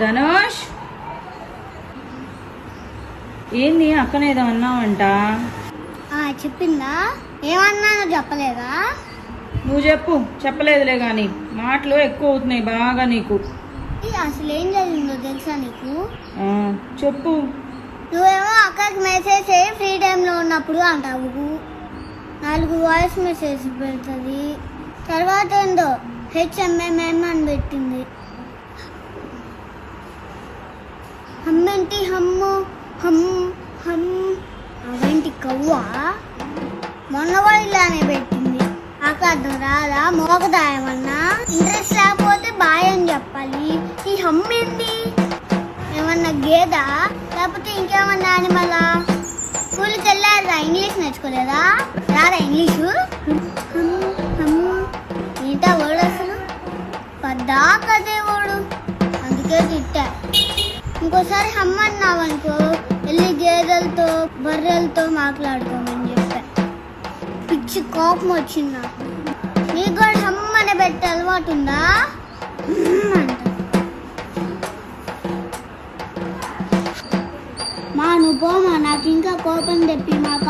ధనుష్, ఏంది అక్కనేదో అన్నావంట? చెప్పిందా? ఏమన్నానో చెప్పలేదా? నువ్వు చెప్పు. చెప్పలేదులే గాని మాటలు ఎక్కువ అవుతున్నాయి బాగా నీకు. అసలు ఏం జరిగిందో తెలుసా నీకు? చెప్పు. నువ్వేమో అక్కడికి మెసేజ్ చేయి ఫ్రీ టైంలో ఉన్నప్పుడు అంటావు. 4 వాయిస్ మెసేజ్ పెడుతుంది. తర్వాత ఏందో HMMM అని పెట్టింది. హమ్మేంటి? హమ్ము హమ్ హమ్ అవేంటి కవ్వా? మొన్న కూడా ఇలానే పెట్టింది. అక్కడ రాదా మోగదాయమన్నా? ఇంట్రెస్ట్ లేకపోతే బాయ్ అని చెప్పాలి. ఈ హమ్మేంటి? ఏమన్నా గేదా లేకపోతే ఇంకేమన్నా యానిమలా? స్కూల్కి వెళ్ళారా? ఇంగ్లీష్ నేర్చుకోలేదా? రాదా ఇంగ్లీషు? ఏంటా వాడు అసలు పద్దాకదే వాడు, అందుకే తిట్టా. ఇంకోసారి హమ్మన్నావనుకో వెళ్ళి గేదెలతో బర్రెలతో మాట్లాడుకోమని చెప్పా. పిచ్చి కోపం వచ్చింది నాకు. నీకు కూడా హమ్మని పెట్టే అలవాటు ఉందా? మా నువ్వు పోమా, నాకు ఇంకా కోపం తెప్పి మాక.